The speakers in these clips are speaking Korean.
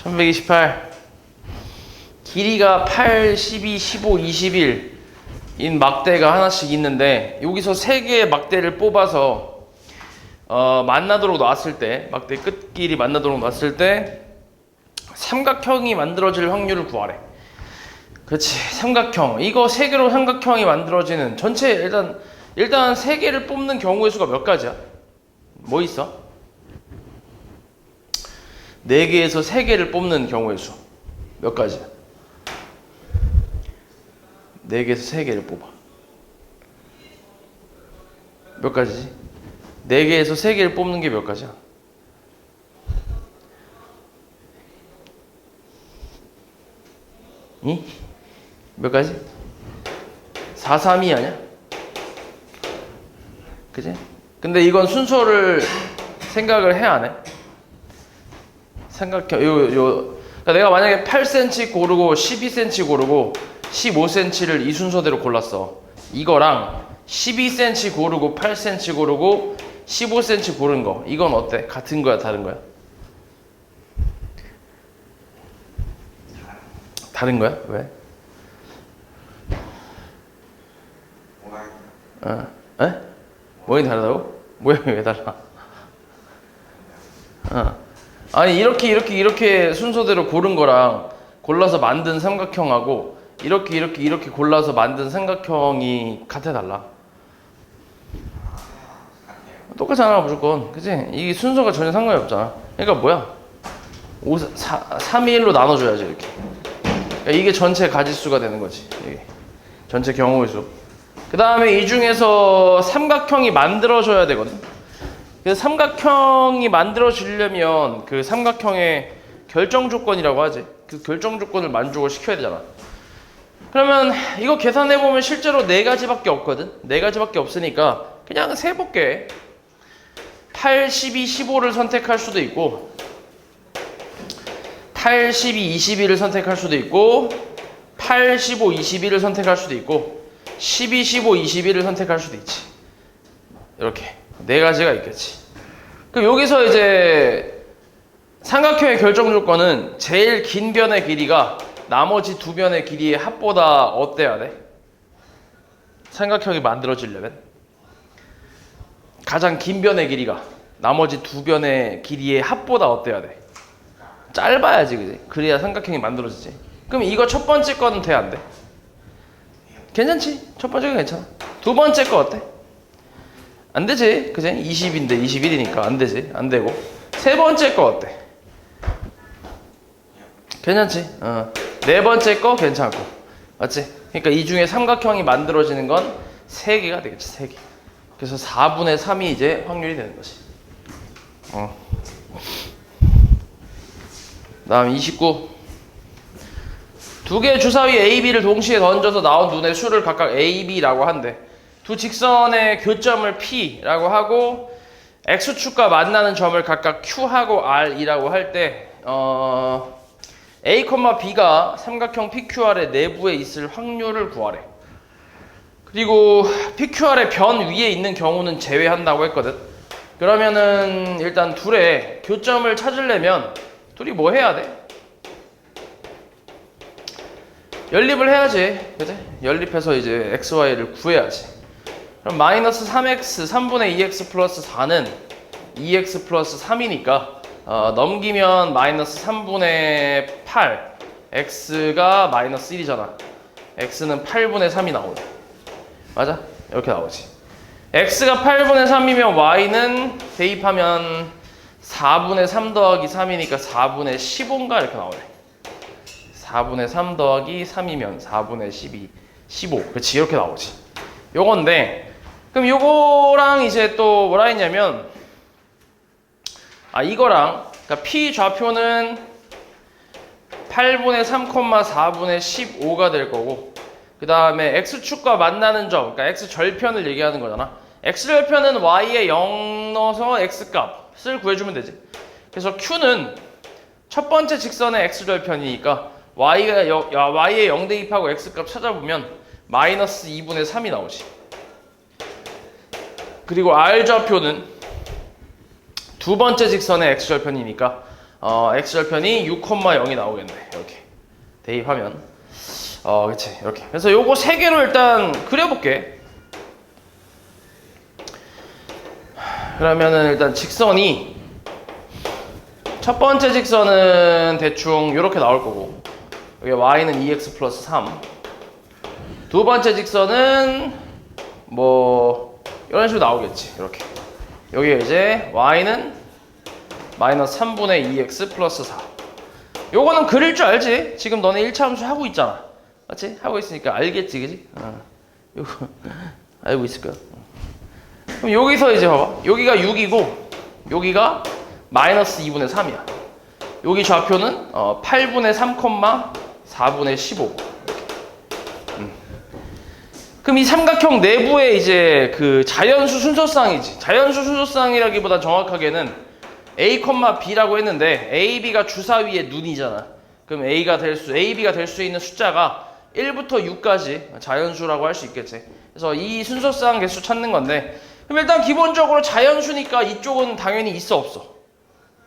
1128 길이가 8, 12, 15, 21인 막대가 하나씩 있는데 여기서 3개의 막대를 뽑아서 만나도록 놨을 때 막대 끝끼리 만나도록 놨을 때 삼각형이 만들어질 확률을 구하래. 그렇지, 삼각형. 이거 3개로 삼각형이 만들어지는 전체 일단 3개를 뽑는 경우의 수가 몇 가지야? 뭐 있어? 4개에서 3개를 뽑는 경우의 수 몇 가지야? 4개에서 3개를 뽑아. 몇 가지지? 4개에서 3개를 뽑는 게 몇 가지야? 이? 몇 가지? 4, 3, 2 아니야? 그지? 근데 이건 순서를 생각을 해, 안 해? 삼각형, 그러니까 내가 만약에 8cm 고르고 12cm 고르고 15cm를 이 순서대로 골랐어. 이거랑 12cm 고르고 8cm 고르고 15cm 고른 거, 이건 어때? 같은 거야, 다른 거야? 다른 거야? 왜? 에? 모양이 다르다고? 모양이 왜 달라? 아니 이렇게 순서대로 고른 거랑 골라서 만든 삼각형하고 이렇게 골라서 만든 삼각형이 같아, 달라? 똑같잖아 무조건, 그치? 이 순서가 전혀 상관이 없잖아. 그러니까 뭐야? 3, 2, 1로 나눠줘야지 이렇게. 그러니까 이게 전체 가지수가 되는 거지. 이게 전체 경우의 수. 그 다음에 이 중에서 삼각형이 만들어져야 되거든. 그래서 삼각형이 만들어지려면 그 삼각형의 결정 조건이라고 하지. 그 결정 조건을 만족을 시켜야 되잖아. 그러면 이거 계산해보면 실제로 4가지밖에 없거든. 4가지밖에 없으니까 그냥 세볼게. 8, 12, 15를 선택할 수도 있고 8, 12, 21을 선택할 수도 있고 8, 15, 21을 선택할 수도 있고 12, 15, 21을 선택할 수도 있지. 이렇게 4가지가 있겠지. 그럼 여기서 이제 삼각형의 결정 조건은 제일 긴 변의 길이가 나머지 2변의 길이의 합보다 어때야 돼? 삼각형이 만들어지려면 가장 긴 변의 길이가 나머지 2변의 길이의 합보다 어때야 돼? 짧아야지, 그지? 그래야 삼각형이 만들어지지. 그럼 이거 첫 번째 거는 돼, 안 돼? 괜찮지? 첫 번째가 괜찮아. 두 번째 거 어때? 안 되지, 그지? 20인데 21이니까 안 되지, 안 되고. 세 번째 거 어때? 괜찮지? 네 번째 거 괜찮고, 맞지? 그러니까 이 중에 삼각형이 만들어지는 건 3개가 되겠지, 3개. 그래서 4분의 3이 이제 확률이 되는 거지. 다음 29. 2개의 주사위 A, B를 동시에 던져서 나온 눈의 수를 각각 A, B라고 한대. 두 직선의 교점을 P라고 하고 X축과 만나는 점을 각각 Q하고 R이라고 할 때 A, B가 삼각형 PQR의 내부에 있을 확률을 구하래. 그리고 PQR의 변 위에 있는 경우는 제외한다고 했거든. 그러면은 일단 둘의 교점을 찾으려면 둘이 뭐 해야 돼? 연립을 해야지, 그치? 연립해서 이제 XY를 구해야지. 그럼 마이너스 3x 3분의 2x 플러스 4는 2x 플러스 3이니까 넘기면 마이너스 3분의 8 x가 마이너스 1이잖아. x는 8분의 3이 나오네. 맞아? 이렇게 나오지. x가 8분의 3이면 y는 대입하면 4분의 3 더하기 3이니까 4분의 15인가 이렇게 나오네. 4분의 3 더하기 3이면 4분의 12, 15. 그렇지, 이렇게 나오지. 요건데, 그럼 요거랑 이제 또 뭐라 했냐면, 이거랑, 그러니까 P 좌표는 8분의 3, 4분의 15가 될 거고, 그 다음에 X축과 만나는 점, 그러니까 X절편을 얘기하는 거잖아. X절편은 Y에 0 넣어서 X값을 구해주면 되지. 그래서 Q는 첫 번째 직선의 X절편이니까 Y에 0 대입하고 X값 찾아보면 마이너스 2분의 3이 나오지. 그리고 R좌표는 두 번째 직선의 X절편이니까 x절편이 6,0이 나오겠네. 이렇게 대입하면 그치 이렇게. 그래서 요거 세 개로 일단 그려볼게. 그러면은 일단 직선이 첫 번째 직선은 대충 이렇게 나올 거고, 여기 y는 2x 플러스 3. 두 번째 직선은 뭐 이런 식으로 나오겠지. 이렇게. 여기에 이제 y는 마이너스 3분의 2x 플러스 4. 요거는 그릴 줄 알지? 지금 너네 1차 함수 하고 있잖아. 맞지? 하고 있으니까 알겠지, 그지? 요거 알고 있을 거야. 그럼 여기서 이제 봐봐. 여기가 6이고 여기가 마이너스 2분의 3이야. 여기 좌표는 8분의 3, 4분의 15. 그럼 이 삼각형 내부에 이제 그 자연수 순서쌍이지. 자연수 순서쌍이라기보다 정확하게는 A, B라고 했는데 A, B가 주사위의 눈이잖아. 그럼 B가 될 수 있는 숫자가 1부터 6까지 자연수라고 할 수 있겠지. 그래서 이 순서쌍 개수 찾는 건데, 그럼 일단 기본적으로 자연수니까 이쪽은 당연히 있어 없어?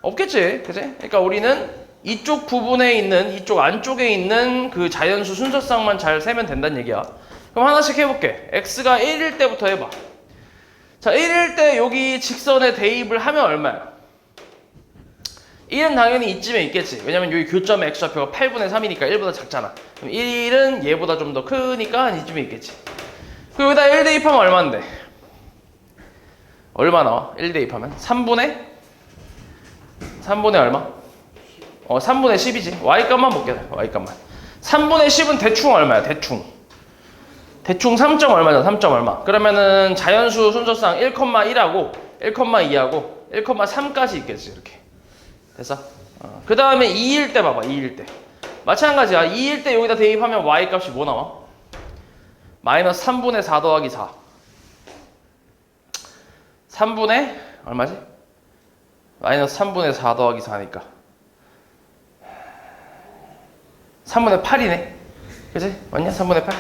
없겠지, 그치? 그러니까 우리는 이쪽 부분에 있는, 이쪽 안쪽에 있는 그 자연수 순서쌍만 잘 세면 된다는 얘기야. 그럼 하나씩 해볼게. x가 1일 때부터 해봐. 자, 1일 때 여기 직선에 대입을 하면 얼마야? 1은 당연히 이쯤에 있겠지. 왜냐면 여기 교점의 x좌표가 8분의 3이니까 1보다 작잖아. 그럼 1은 얘보다 좀 더 크니까 이쯤에 있겠지. 그리고 여기다 1 대입하면 얼마인데? 얼마 나와? 1 대입하면? 3분의 얼마? 3분의 10이지. y값만 볼게. y값만. 3분의 10은 대충 얼마야? 대충 3점 얼마잖아. 3점 얼마. 그러면은 자연수 순서상 1,1하고 1,2하고 1,3까지 있겠지. 이렇게. 됐어? 그 다음에 2일 때 봐봐. 2일 때. 마찬가지야. 2일 때 여기다 대입하면 y값이 뭐 나와? 마이너스 3분의 4 더하기 4. 3분의 얼마지? 마이너스 3분의 4 더하기 4니까 3분의 8이네. 그치? 맞냐? 3분의 8?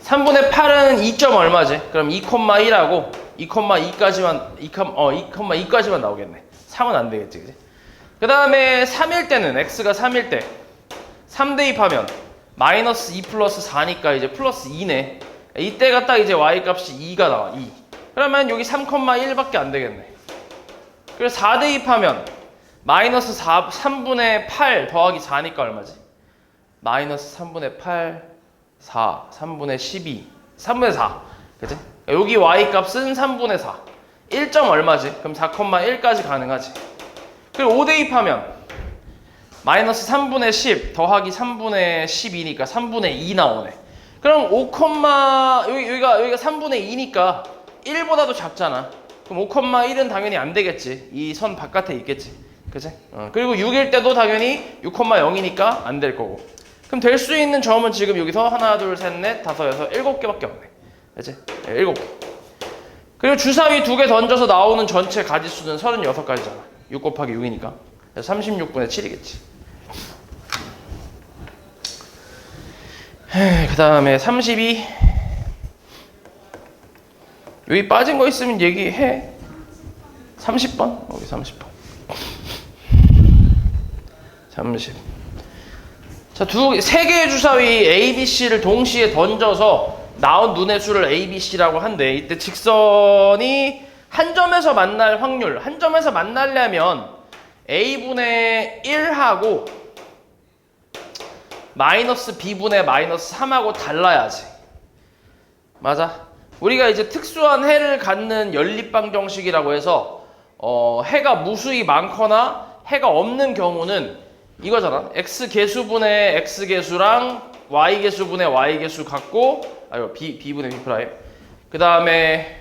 3분의 8은 2점 얼마지? 그럼 2,1하고 2,2까지만 나오겠네. 3은 안 되겠지, 그치? 그 다음에 3일 때는, x가 3일 때 3 대입하면 마이너스 2 플러스 4니까 이제 플러스 2네. 이때가 딱 이제 y값이 2가 나와. 2. 그러면 여기 3,1밖에 안 되겠네. 그래서 4 대입하면 마이너스 3분의 8 더하기 4니까 얼마지? 마이너스 3분의 8, 4, 3분의 12, 3분의 4. 그치? 여기 y값은 3분의 4. 1점 얼마지? 그럼 4,1까지 가능하지. 그리고 5 대입하면 마이너스 3분의 10 더하기 3분의 12니까 3분의 2 나오네. 그럼 5, 여기가 3분의 2니까 1보다도 작잖아. 그럼 5,1은 당연히 안 되겠지. 이 선 바깥에 있겠지. 그치? 그리고 6일 때도 당연히 6,0이니까 안 될 거고. 그럼 될 수 있는 점은 지금 여기서 하나, 둘, 셋, 넷, 다섯, 여섯, 7개밖에 없네. 그치? 7개. 그리고 주사위 2개 던져서 나오는 전체 가지수는 36가지잖아. 6 곱하기 6이니까. 그래서 36분의 7이겠지. 그 다음에 32. 여기 빠진 거 있으면 얘기해. 30번? 여기 30번. 30. 자, 세 개의 주사위 A, B, C를 동시에 던져서 나온 눈의 수를 A, B, C라고 한대. 이때 직선이 한 점에서 만날 확률, 한 점에서 만나려면 A분의 1하고 마이너스 B분의 마이너스 3하고 달라야지. 맞아. 우리가 이제 특수한 해를 갖는 연립방정식이라고 해서 해가 무수히 많거나 해가 없는 경우는 이거잖아. x개수분의 x개수랑 y개수분의 y개수 같고, b분의 b'. 그 다음에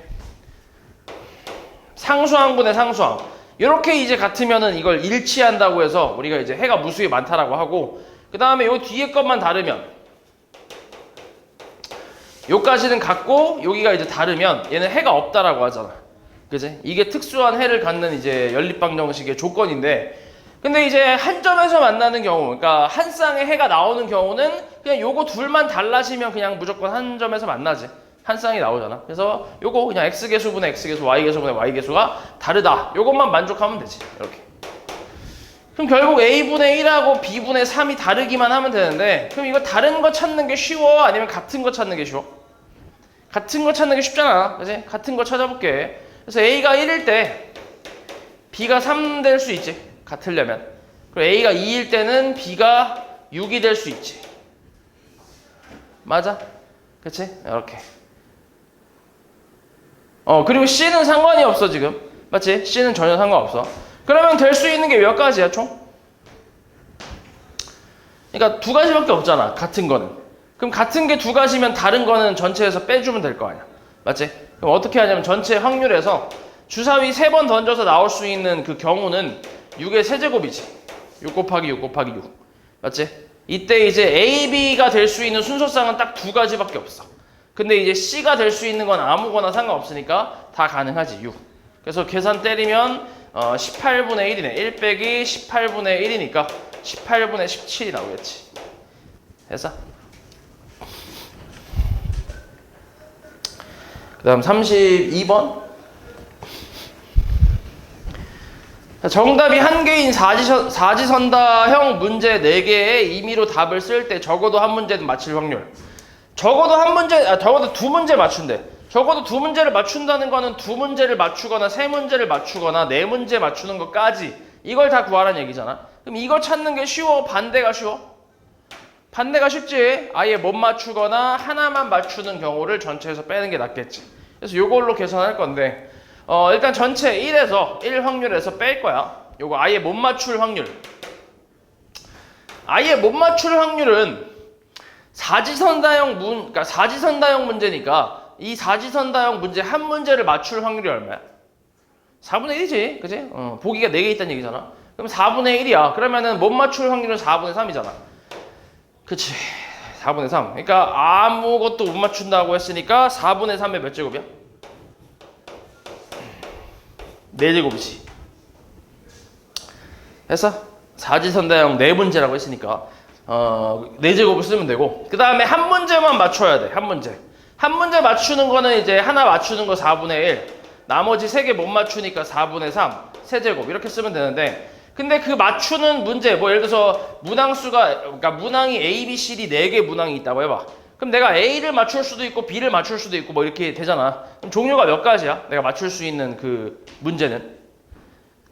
상수항분의 상수항. 이렇게 이제 같으면은 이걸 일치한다고 해서 우리가 이제 해가 무수히 많다라고 하고, 그 다음에 요 뒤에 것만 다르면, 요까지는 같고 여기가 이제 다르면 얘는 해가 없다라고 하잖아. 그지? 이게 특수한 해를 갖는 이제 연립방정식의 조건인데, 근데 이제 한 점에서 만나는 경우, 그러니까 한 쌍의 해가 나오는 경우는 그냥 요거 둘만 달라지면 그냥 무조건 한 점에서 만나지. 한 쌍이 나오잖아. 그래서 요거 그냥 x개수분의 x개수, y개수분의 y개수가 다르다. 요것만 만족하면 되지. 이렇게. 그럼 결국 A분의 1하고 B분의 3이 다르기만 하면 되는데, 그럼 이거 다른 거 찾는 게 쉬워? 아니면 같은 거 찾는 게 쉬워? 같은 거 찾는 게 쉽잖아. 그치? 같은 거 찾아볼게. 그래서 A가 1일 때 B가 3 될 수 있지. 같으려면. 그리고 A가 2일 때는 B가 6이 될 수 있지. 맞아? 그치? 이렇게. 그리고 C는 상관이 없어, 지금. 맞지? C는 전혀 상관없어. 그러면 될 수 있는 게 몇 가지야, 총? 그러니까 두 가지밖에 없잖아, 같은 거는. 그럼 같은 게 두 가지면 다른 거는 전체에서 빼주면 될 거 아니야. 맞지? 그럼 어떻게 하냐면 전체 확률에서 주사위 3번 던져서 나올 수 있는 그 경우는 6의 세제곱이지. 6 곱하기 6 곱하기 6. 맞지? 이때 이제 A, B가 될 수 있는 순서상은 딱 두 가지밖에 없어. 근데 이제 C가 될 수 있는 건 아무거나 상관없으니까 다 가능하지, 6. 그래서 계산 때리면 18분의 1이네. 1 빼기 18분의 1이니까 18분의 17이 나오겠지. 됐어? 그 다음 32번. 정답이 한 개인 사지선다형 문제 4개의 임의로 답을 쓸 때 적어도 한 문제는 맞힐 확률. 적어도 두 문제 맞춘대. 적어도 두 문제를 맞춘다는 거는 두 문제를 맞추거나 세 문제를 맞추거나 네 문제 맞추는 것까지 이걸 다 구하라는 얘기잖아. 그럼 이걸 찾는 게 쉬워? 반대가 쉬워? 반대가 쉽지. 아예 못 맞추거나 하나만 맞추는 경우를 전체에서 빼는 게 낫겠지. 그래서 요걸로 계산할 건데 일단 전체 1에서 1 확률에서 뺄 거야. 요거 아예 못 맞출 확률. 아예 못 맞출 확률은 그러니까 사지선다형 문제니까 이 사지선다형 문제 한 문제를 맞출 확률이 얼마야? 4분의 1이지. 그치? 보기가 4개 있다는 얘기잖아. 그럼 4분의 1이야. 그러면은 못 맞출 확률은 4분의 3이잖아. 그치? 4분의 3. 그러니까 아무것도 못 맞춘다고 했으니까 4분의 3의 몇 제곱이야? 4제곱이지. 됐어? 사지선다형 4문제라고 했으니까 4제곱을 쓰면 되고, 그 다음에 한 문제만 맞춰야 돼. 한 문제. 한 문제 맞추는 거는 이제 하나 맞추는 거 4분의 1, 나머지 3개 못 맞추니까 4분의 3, 세제곱 이렇게 쓰면 되는데, 근데 그 맞추는 문제, 뭐 예를 들어서 그러니까 문항이 A, B, C, D 4개 문항이 있다고 해봐. 그럼 내가 A를 맞출 수도 있고 B를 맞출 수도 있고 뭐 이렇게 되잖아. 그럼 종류가 몇 가지야? 내가 맞출 수 있는 그 문제는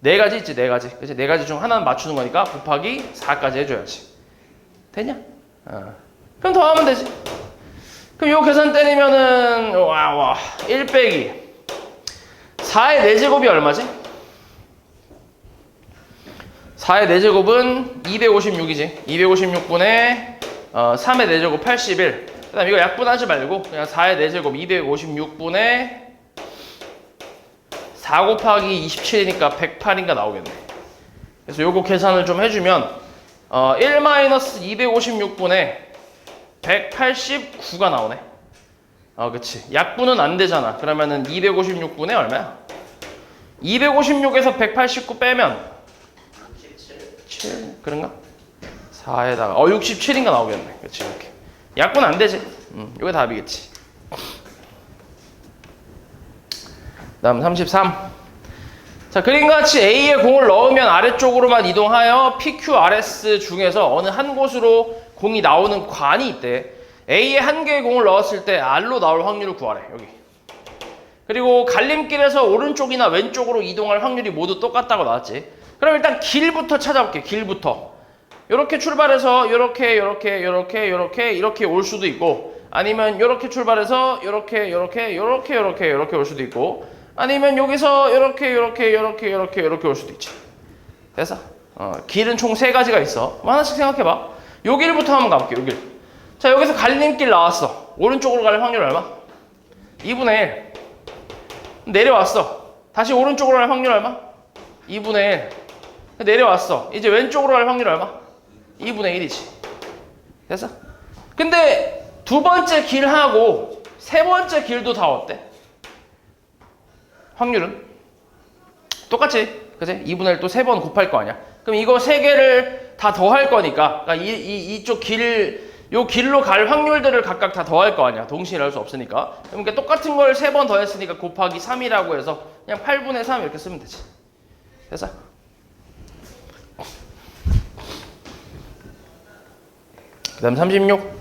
4가지 있지. 4가지. 그치? 4가지 중 하나는 맞추는 거니까 곱하기 4까지 해줘야지. 되냐? 그럼 더 하면 되지. 그럼 요 계산 때리면은 1 빼기 4의 4제곱이 얼마지? 4의 4제곱은 256이지. 256분의 3의 4제곱 81. 그 다음 이거 약분하지 말고 그냥 4의 4제곱 256분의 4 곱하기 27이니까 108인가 나오겠네. 그래서 요거 계산을 좀 해주면 1-256분의 189가 나오네. 그치. 약분은 안 되잖아. 그러면은 256분의 얼마야? 256에서 189 빼면 7 그런가? 4에다가 67인가 나오겠네. 그치. 이렇게. 약분 안 되지. 이게 답이겠지. 다음 33. 자, 그림과 같이 A에 공을 넣으면 아래쪽으로만 이동하여 PQRS 중에서 어느 한 곳으로 공이 나오는 관이 있대. A에 한 개의 공을 넣었을 때 R로 나올 확률을 구하래. 여기. 그리고 갈림길에서 오른쪽이나 왼쪽으로 이동할 확률이 모두 똑같다고 나왔지. 그럼 일단 길부터 찾아볼게. 길부터. 이렇게 출발해서 이렇게 올 수도 있고, 아니면 이렇게 출발해서 이렇게 올 수도 있고, 아니면 여기서 이렇게 올 수도 있지. 됐어? 길은 총 3가지가 있어. 뭐 하나씩 생각해봐. 요 길부터 한번 가볼게. 요 길. 자, 여기서 갈림길 나왔어. 오른쪽으로 갈 확률 얼마? 2분의 1. 내려왔어. 다시 오른쪽으로 갈 확률 얼마? 2분의 1. 내려왔어. 이제 왼쪽으로 갈 확률 얼마? 2분의 1이지. 됐어? 근데 두 번째 길하고 세 번째 길도 다 어때? 확률은? 똑같지? 그치? 2분의 1 또 3번 곱할 거 아니야? 그럼 이거 3개를 다 더할 거니까, 그러니까 이쪽 요 길로 갈 확률들을 각각 다 더할 거 아니야. 동시에 할 수 없으니까. 그러니까 똑같은 걸 3번 더했으니까 곱하기 3이라고 해서 그냥 8분의 3 이렇게 쓰면 되지. 됐어? 그 다음 36.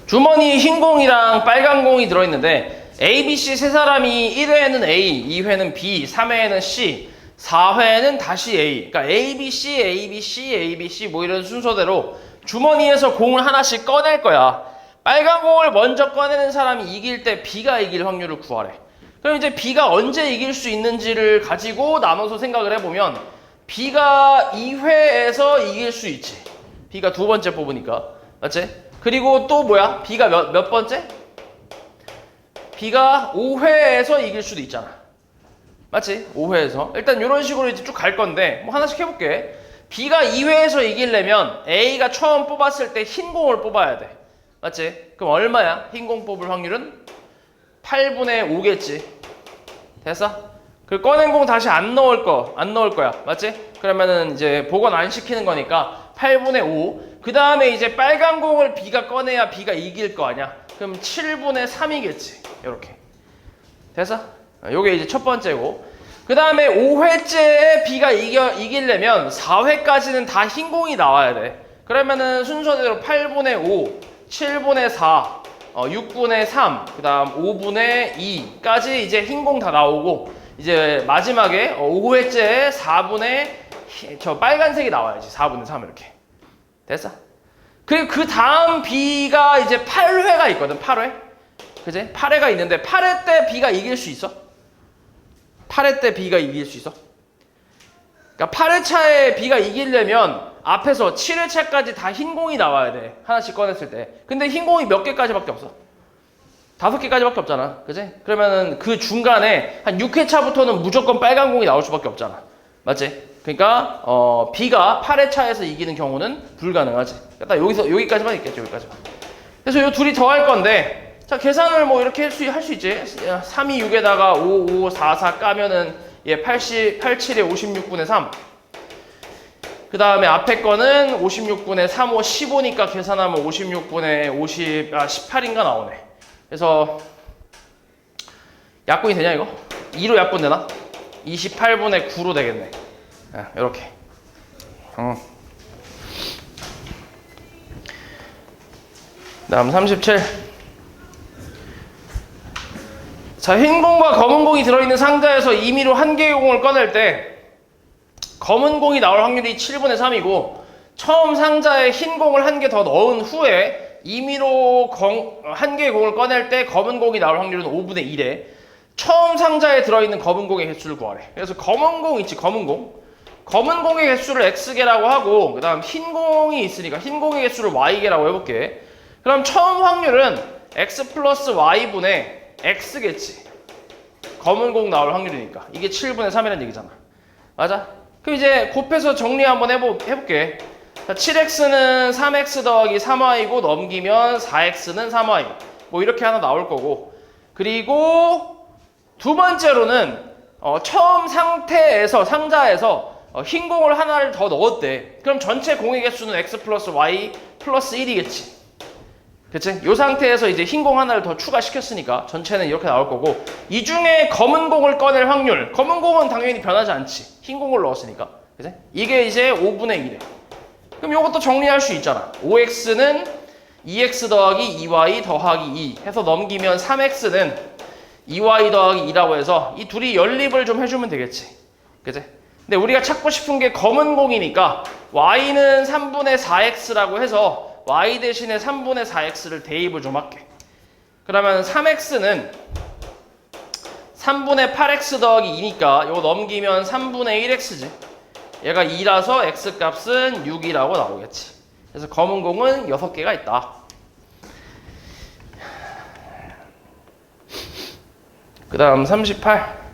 주머니 흰 공이랑 빨간 공이 들어있는데 A, B, C 세 사람이 1회는 A, 2회는 B, 3회는 C, 4회는 다시 A. 그러니까 A, B, C, A, B, C, A, B, C 뭐 이런 순서대로 주머니에서 공을 하나씩 꺼낼 거야. 빨간 공을 먼저 꺼내는 사람이 이길 때 B가 이길 확률을 구하래. 그럼 이제 B가 언제 이길 수 있는지를 가지고 나눠서 생각을 해보면 B가 2회에서 이길 수 있지. B가 두 번째 뽑으니까. 맞지? 그리고 또 뭐야? B가 몇 번째? B가 5회에서 이길 수도 있잖아. 맞지? 5회에서. 일단 이런 식으로 이제 쭉 갈 건데 뭐 하나씩 해볼게. B가 2회에서 이기려면 A가 처음 뽑았을 때 흰 공을 뽑아야 돼. 맞지? 그럼 얼마야? 흰 공 뽑을 확률은? 8분의 5겠지. 됐어? 그 꺼낸 공 다시 안 넣을 거야. 맞지? 그러면은 이제 복원 안 시키는 거니까 8분의 5. 그 다음에 이제 빨간 공을 B가 꺼내야 B가 이길 거 아니야? 그럼 7분의 3이겠지. 이렇게. 됐어? 요게 이제 첫 번째고. 그 다음에 5회째에 B가 이기려면 4회까지는 다 흰 공이 나와야 돼. 그러면은 순서대로 8분의 5, 7분의 4, 6분의 3, 그 다음 5분의 2까지 이제 흰 공 다 나오고, 이제 마지막에 5회째에 4분의 저 빨간색이 나와야지. 4분의 3 이렇게. 됐어? 그리고 그 다음 B가 이제 8회가 있거든. 8회. 그지? 8회가 있는데 8회 때 B가 이길 수 있어? 8회 때 B가 이길 수 있어? 그러니까 8회 차에 B가 이기려면 앞에서 7회 차까지 다 흰 공이 나와야 돼. 하나씩 꺼냈을 때. 근데 흰 공이 몇 개까지밖에 없어? 5개까지밖에 없잖아. 그지? 그러면은 그 중간에 한 6회 차부터는 무조건 빨간 공이 나올 수밖에 없잖아. 맞지? 그러니까 B가 8회 차에서 이기는 경우는 불가능하지. 딱 여기까지만 있겠죠. 여기까지만. 그래서 요 둘이 더 할 건데, 자 계산을 뭐 이렇게 할 수 있지. 3, 2, 6에다가 5, 5, 4, 4 까면은 87에 56분의 3. 그 다음에 앞에 거는 56분의 3, 5, 15니까 계산하면 56분의 18인가 나오네. 그래서 약분이 되냐 이거? 2로 약분되나? 28분의 9로 되겠네. 이렇게. 다음 37. 자, 흰 공과 검은 공이 들어있는 상자에서 임의로 한 개의 공을 꺼낼 때 검은 공이 나올 확률이 7분의 3이고, 처음 상자에 흰 공을 한 개 더 넣은 후에 임의로 한 개의 공을 꺼낼 때 검은 공이 나올 확률은 5분의 1에 처음 상자에 들어있는 검은 공의 개수를 구하래. 그래서 검은 공 있지, 검은 공. 검은 공의 개수를 X개라고 하고, 그 다음 흰 공이 있으니까 흰 공의 개수를 Y개라고 해볼게. 그럼 처음 확률은 X 플러스 Y분의 X겠지. 검은 공 나올 확률이니까. 이게 7분의 3이라는 얘기잖아. 맞아? 그럼 이제 곱해서 정리 한번 해볼게. 자, 7X는 3X 더하기 3Y고 넘기면 4X는 3Y. 뭐 이렇게 하나 나올 거고. 그리고 두 번째로는 처음 상자에서 흰 공을 하나를 더 넣었대. 그럼 전체 공의 개수는 X 플러스 Y 플러스 1이겠지. 그치? 이 상태에서 이제 흰 공 하나를 더 추가시켰으니까 전체는 이렇게 나올 거고, 이 중에 검은 공을 꺼낼 확률, 검은 공은 당연히 변하지 않지. 흰 공을 넣었으니까. 그치? 이게 이제 5분의 1에. 그럼 이것도 정리할 수 있잖아. 5x는 2x 더하기 2y 더하기 2 해서 넘기면 3x는 2y 더하기 2라고 해서 이 둘이 연립을 좀 해주면 되겠지. 그치? 근데 우리가 찾고 싶은 게 검은 공이니까 y는 3분의 4x라고 해서 y 대신에 3분의 4x를 대입을 좀 할게. 그러면 3x는 3분의 8x 더하기 2니까 이거 넘기면 3분의 1x지. 얘가 2라서 x 값은 6이라고 나오겠지. 그래서 검은 공은 6개가 있다. 그 다음 38.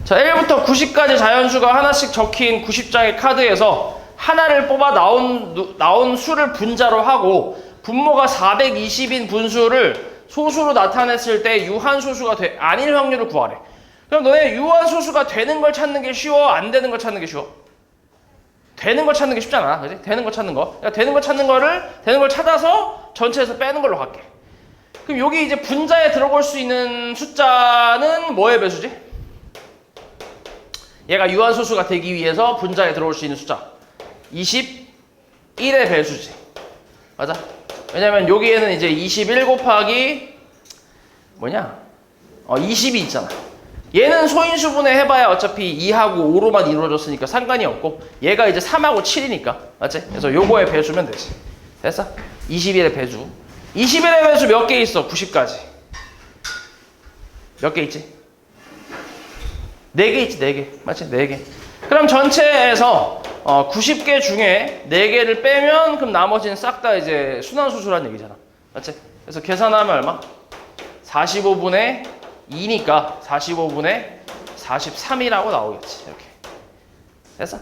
자, 1부터 90까지 자연수가 하나씩 적힌 90장의 카드에서 하나를 뽑아 나온 수를 분자로 하고 분모가 420인 분수를 소수로 나타냈을 때 유한소수가 아닐 확률을 구하래. 그럼 너네 유한소수가 되는 걸 찾는 게 쉬워? 안 되는 걸 찾는 게 쉬워? 되는 걸 찾는 게 쉽잖아. 그지? 되는 걸 찾는 거. 그러니까 되는 걸 찾아서 전체에서 빼는 걸로 갈게. 그럼 여기 이제 분자에 들어볼 수 있는 숫자는 뭐의 배수지? 얘가 유한소수가 되기 위해서 분자에 들어올 수 있는 숫자 21의 배수지. 맞아? 왜냐면 여기에는 이제 21 곱하기 뭐냐? 20이 있잖아. 얘는 소인수분해 해봐야 어차피 2하고 5로만 이루어졌으니까 상관이 없고 얘가 이제 3하고 7이니까 맞지? 그래서 요거의 배수면 되지. 됐어? 21의 배수. 21의 배수 몇 개 있어? 90까지. 몇 개 있지? 4개 있지, 4개. 맞지? 4개. 그럼 전체에서 90개 중에 4개를 빼면 그럼 나머지는 싹 다 이제 순환수수란 얘기잖아. 맞지? 그래서 계산하면 얼마? 45분의 2니까 45분의 43이라고 나오겠지. 이렇게. 됐어?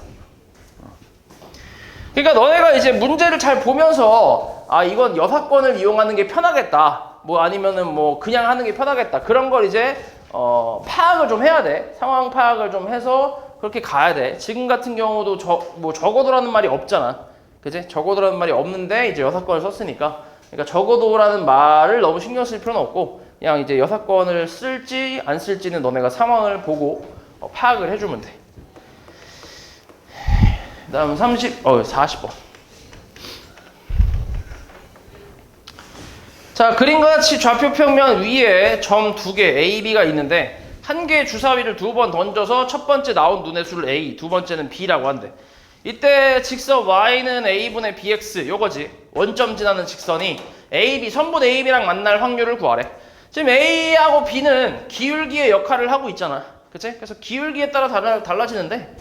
그러니까 너네가 이제 문제를 잘 보면서 아 이건 여사건을 이용하는 게 편하겠다. 뭐 아니면은 뭐 그냥 하는 게 편하겠다. 그런 걸 이제 파악을 좀 해야 돼. 상황 파악을 좀 해서 그렇게 가야 돼. 지금 같은 경우도 뭐 적어도라는 말이 없잖아. 그지? 적어도라는 말이 없는데 이제 여사건을 썼으니까. 그러니까 적어도라는 말을 너무 신경 쓸 필요는 없고 그냥 이제 여사건을 쓸지 안 쓸지는 너네가 상황을 보고 파악을 해주면 돼. 그 다음 40번. 자, 그림과 같이 좌표 평면 위에 점 2개 A, B가 있는데 한 개의 주사위를 2번 던져서 첫 번째 나온 눈의 수를 A, 두 번째는 B라고 한대. 이때 직선 Y는 A분의 BX 요거지. 원점 지나는 직선이 AB, 선분 AB랑 만날 확률을 구하래. 지금 A하고 B는 기울기의 역할을 하고 있잖아. 그치? 그래서 기울기에 따라 달라지는데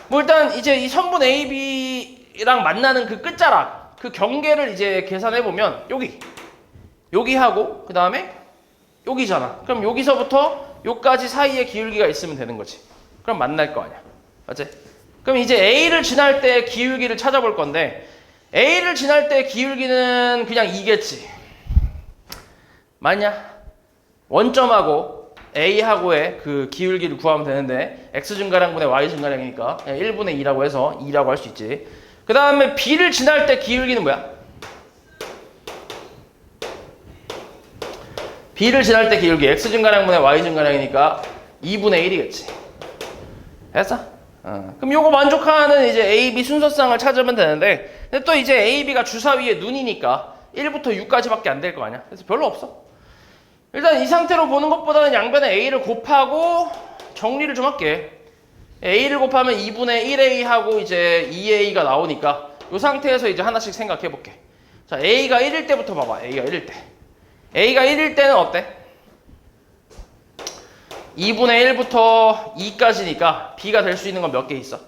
뭐 일단 이제 이 선분 AB랑 만나는 그 끝자락 그 경계를 이제 계산해보면 여기 하고 그 다음에 여기잖아. 그럼 여기서부터 여기까지 사이에 기울기가 있으면 되는 거지. 그럼 만날 거 아니야. 맞지? 그럼 이제 A를 지날 때 기울기를 찾아볼 건데 A를 지날 때 기울기는 그냥 2겠지. 맞냐? 원점하고 A하고의 그 기울기를 구하면 되는데 X증가량분의 Y증가량이니까 1분의 2라고 해서 2라고 할 수 있지. 그 다음에 B를 지날 때 기울기는 뭐야? B를 지날 때 기울기 X증가량분의 Y증가량이니까 2분의 1이겠지. 됐어? 그럼 요거 만족하는 이제 A, B 순서쌍을 찾으면 되는데 근데 또 이제 A, B가 주사위의 눈이니까 1부터 6까지밖에 안 될 거 아니야. 그래서 별로 없어. 일단 이 상태로 보는 것보다는 양변에 A를 곱하고 정리를 좀 할게. A를 곱하면 2분의 1A 하고 이제 2A가 나오니까 이 상태에서 이제 하나씩 생각해 볼게. 자, A가 1일 때부터 봐봐. A가 1일 때. A가 1일 때는 어때? 2분의 1부터 2까지니까 B가 될 수 있는 건 몇 개 있어?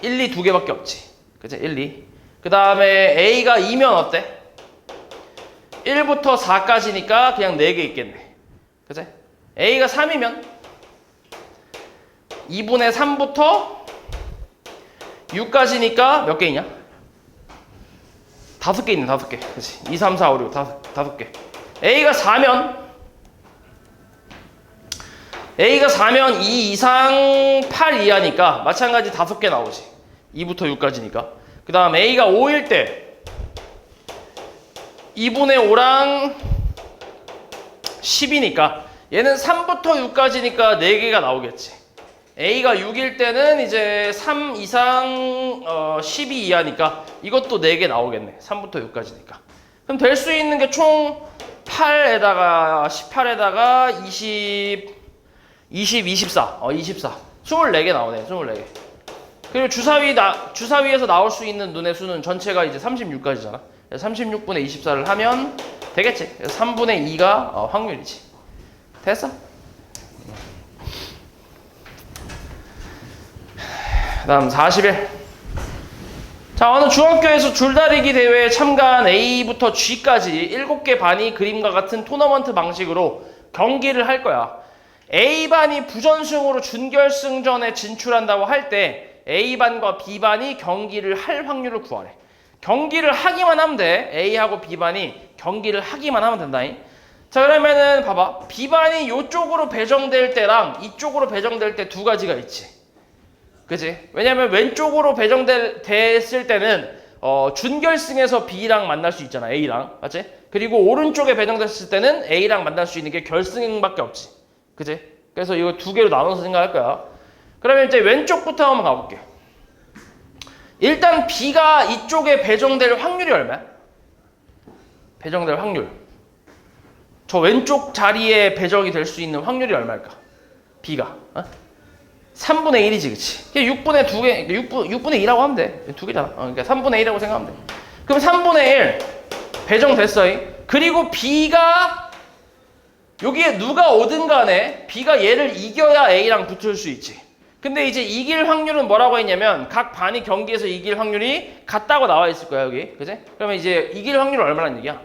1, 2 두 개밖에 없지. 그치? 1, 2. 그 다음에 A가 2면 어때? 1부터 4까지니까 그냥 4개 있겠네. 그치? A가 3이면 2분의 3부터 6까지니까 몇 개 있냐? 5개 있네, 5개. 그치? 2, 3, 4, 5, 6, 5개. A가 4면 2 이상 8 이하니까 마찬가지 5개 나오지. 2부터 6까지니까. 그 다음 A가 5일 때 2분의 5랑 10이니까 얘는 3부터 6까지니까 4개가 나오겠지. A가 6일 때는 이제 3 이상 12 이하니까 이것도 4개 나오겠네. 3부터 6까지니까. 그럼 될 수 있는 게 총 8에다가 18에다가 20, 24. 24. 24개 나오네. 24개. 그리고 주사위에서 나올 수 있는 눈의 수는 전체가 이제 36까지잖아. 36분의 24를 하면 되겠지. 3분의 2가 확률이지. 됐어? 그 다음 41. 자, 어느 중학교에서 줄다리기 대회에 참가한 A부터 G까지 7개 반이 그림과 같은 토너먼트 방식으로 경기를 할 거야. A반이 부전승으로 준결승전에 진출한다고 할 때 A반과 B반이 경기를 할 확률을 구하래. 경기를 하기만 하면 돼. A하고 B반이 경기를 하기만 하면 된다잉. 자, 그러면은 봐봐. B반이 이쪽으로 배정될 때랑 이쪽으로 배정될 때 두 가지가 있지. 그치? 왜냐면 왼쪽으로 배정됐을 때는 준결승에서 B랑 만날 수 있잖아. A랑. 맞지? 그리고 오른쪽에 배정됐을 때는 A랑 만날 수 있는 게 결승밖에 없지. 그치? 그래서 이거 두 개로 나눠서 생각할 거야. 그러면 이제 왼쪽부터 한번 가볼게. 일단 B가 이쪽에 배정될 확률이 얼마야? 배정될 확률. 저 왼쪽 자리에 배정이 될 수 있는 확률이 얼마일까? B가. 3분의 1이지, 그치? 6분의 2개, 6분의 2라고 하면 돼. 2개잖아. 그러니까 3분의 1이라고 생각하면 돼. 그럼 3분의 1 배정됐어. 그리고 B가 여기에 누가 오든 간에 B가 얘를 이겨야 A랑 붙을 수 있지. 근데 이제 이길 확률은 뭐라고 했냐면 각 반이 경기에서 이길 확률이 같다고 나와 있을 거야, 여기. 그치? 그러면 이제 이길 확률은 얼마라는 얘기야?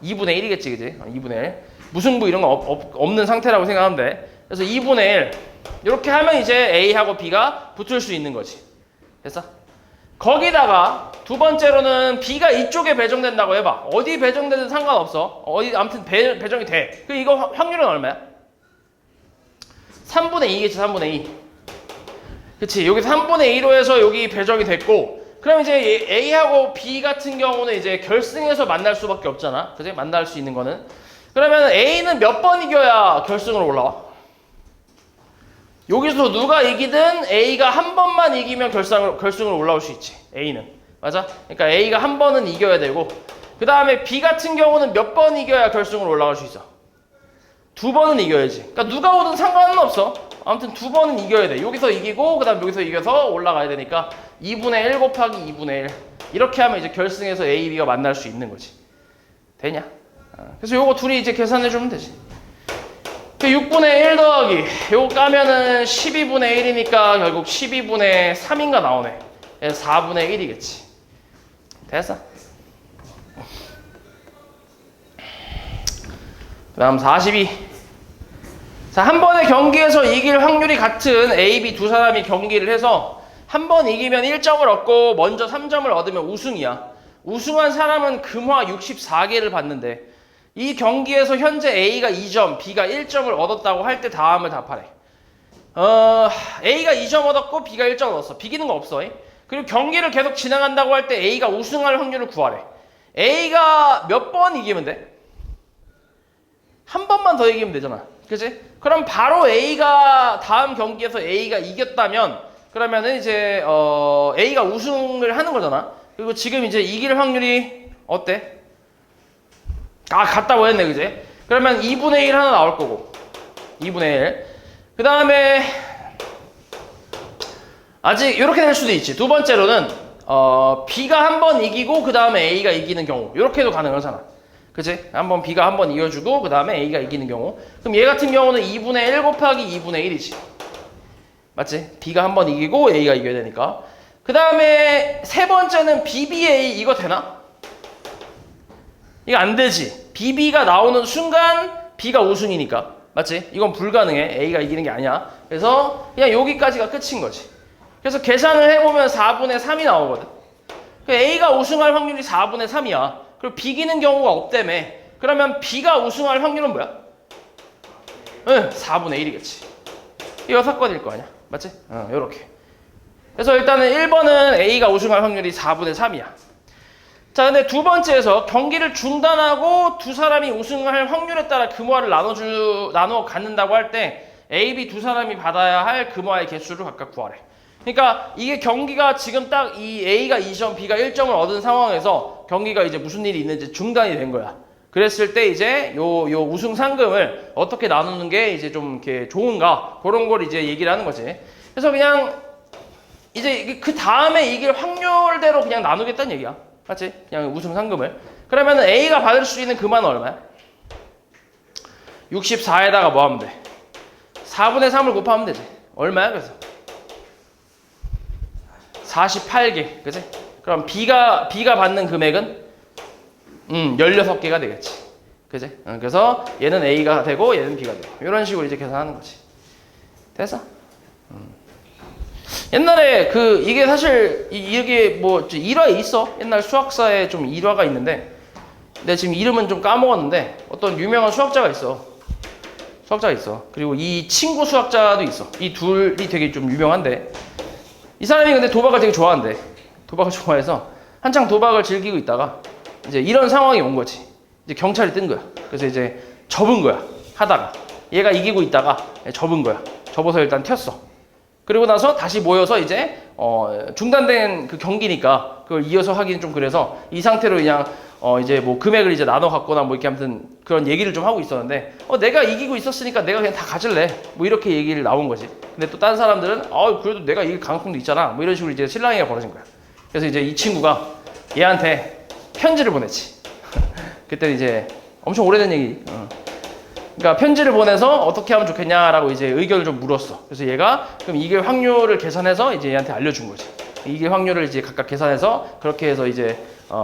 2분의 1이겠지, 그치? 2분의 1. 무승부 이런 거 없는 상태라고 생각하면 돼. 그래서 2분의 1. 이렇게 하면 이제 A하고 B가 붙을 수 있는 거지. 됐어? 거기다가 두 번째로는 B가 이쪽에 배정된다고 해봐. 어디 배정되든 상관없어. 아무튼 배정이 돼. 그 이거 확률은 얼마야? 3분의 2겠지, 3분의 2. 그치? 여기 3분의 2로 해서 여기 배정이 됐고, 그럼 이제 A하고 B 같은 경우는 이제 결승에서 만날 수밖에 없잖아. 그치? 만날 수 있는 거는. 그러면 A는 몇 번 이겨야 결승으로 올라와? 여기서 누가 이기든 A가 한 번만 이기면 결승으로 올라올 수 있지. A는. 맞아? 그러니까 A가 한 번은 이겨야 되고, 그 다음에 B 같은 경우는 몇 번 이겨야 결승으로 올라갈 수 있어? 2번은 이겨야지. 그러니까 누가 오든 상관은 없어. 아무튼 2번은 이겨야 돼. 여기서 이기고, 그 다음 여기서 이겨서 올라가야 되니까 2분의 1 곱하기 2분의 1. 이렇게 하면 이제 결승에서 A, B가 만날 수 있는 거지. 되냐? 그래서 요거 둘이 이제 계산해주면 되지. 6분의 1 더하기 요거 까면은 12분의 1이니까 결국 12분의 3인가 나오네. 4분의 1이겠지. 됐어? 그 다음 42. 자, 한 번의 경기에서 이길 확률이 같은 A, B 두 사람이 경기를 해서 한 번 이기면 1점을 얻고 먼저 3점을 얻으면 우승이야. 우승한 사람은 금화 64개를 받는데 이 경기에서 현재 A가 2점, B가 1점을 얻었다고 할 때 다음을 답하래. A가 2점 얻었고 B가 1점 얻었어. 비기는 거 없어. 그리고 경기를 계속 진행한다고 할 때 A가 우승할 확률을 구하래. A가 몇 번 이기면 돼? 한 번만 더 이기면 되잖아. 그치? 그럼 바로 A가 다음 경기에서 A가 이겼다면 그러면은 이제 A가 우승을 하는 거잖아. 그리고 지금 이제 이길 확률이 어때? 같다고 했네, 그지? 그러면 2분의 1 하나 나올 거고. 2분의 1. 그 다음에, 아직 이렇게 될 수도 있지. 두 번째로는, B가 한 번 이기고, 그 다음에 A가 이기는 경우. 이렇게도 가능하잖아. 그치? 한번 B가 한 번 이겨주고, 그 다음에 A가 이기는 경우. 그럼 얘 같은 경우는 2분의 1 곱하기 2분의 1이지. 맞지? B가 한 번 이기고, A가 이겨야 되니까. 그 다음에, 세 번째는 BBA, 이거 되나? 이거 안 되지. BB가 나오는 순간 B가 우승이니까. 맞지? 이건 불가능해. A가 이기는 게 아니야. 그래서 그냥 여기까지가 끝인 거지. 그래서 계산을 해보면 4분의 3이 나오거든. A가 우승할 확률이 4분의 3이야. 그리고 비기는 경우가 없다며. 그러면 B가 우승할 확률은 뭐야? 응, 4분의 1이겠지. 이 6건일 거 아니야. 맞지? 요렇게. 그래서 일단은 1번은 A가 우승할 확률이 4분의 3이야. 자, 근데 두 번째에서 경기를 중단하고 두 사람이 우승할 확률에 따라 금화를 나눠 갖는다고 할 때 A, B 두 사람이 받아야 할 금화의 개수를 각각 구하래. 그러니까 이게 경기가 지금 딱 이 A가 2점, B가 1점을 얻은 상황에서 경기가 이제 무슨 일이 있는지 중단이 된 거야. 그랬을 때 이제 요 우승 상금을 어떻게 나누는 게 이제 좀 이렇게 좋은가 그런 걸 이제 얘기를 하는 거지. 그래서 그냥 이제 그 다음에 이길 확률대로 그냥 나누겠다는 얘기야. 맞지? 그냥 우승 상금을. 그러면 A가 받을 수 있는 금화는 얼마야? 64에다가 뭐 하면 돼? 4분의 3을 곱하면 되지. 얼마야 그래서? 48개. 그치? 그럼 B가 받는 금액은 16개가 되겠지. 그치? 그래서 얘는 A가 되고 얘는 B가 되고 이런 식으로 이제 계산하는 거지. 됐어? 옛날에 이게 사실 이게 뭐 일화에 있어. 옛날 수학사에 좀 일화가 있는데 근데 지금 이름은 좀 까먹었는데 어떤 유명한 수학자가 있어. 그리고 이 친구 수학자도 있어. 이 둘이 되게 좀 유명한데 이 사람이 근데 도박을 되게 좋아한대. 도박을 좋아해서 한창 도박을 즐기고 있다가 이제 이런 상황이 온 거지. 이제 경찰이 뜬 거야. 그래서 이제 접은 거야. 하다가 얘가 이기고 있다가 접은 거야. 접어서 일단 튀었어. 그리고 나서 다시 모여서 이제 중단된 그 경기니까 그걸 이어서 하기는 좀 그래서 이 상태로 그냥 이제 뭐 금액을 이제 나눠 갖거나 뭐 이렇게 아무튼 그런 얘기를 좀 하고 있었는데 내가 이기고 있었으니까 내가 그냥 다 가질래 뭐 이렇게 얘기를 나온 거지. 근데 또 다른 사람들은 그래도 내가 이길 가능성도 있잖아 뭐 이런 식으로 이제 실랑이가 벌어진 거야. 그래서 이제 이 친구가 얘한테 편지를 보냈지. 그때 이제 엄청 오래된 얘기. 그러니까 편지를 보내서 어떻게 하면 좋겠냐라고 이제 의견을 좀 물었어. 그래서 얘가 그럼 이길 확률을 계산해서 이제 얘한테 알려준 거지. 이길 확률을 이제 각각 계산해서 그렇게 해서 이제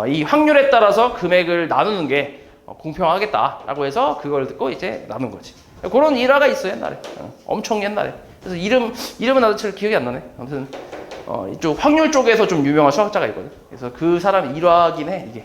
이 확률에 따라서 금액을 나누는 게 공평하겠다라고 해서 그걸 듣고 이제 나눈 거지. 그런 일화가 있어 옛날에. 엄청 옛날에. 그래서 이름은 나도 잘 기억이 안 나네. 아무튼 이쪽 확률 쪽에서 좀 유명한 수학자가 있거든. 그래서 그 사람 일화긴 해 이게.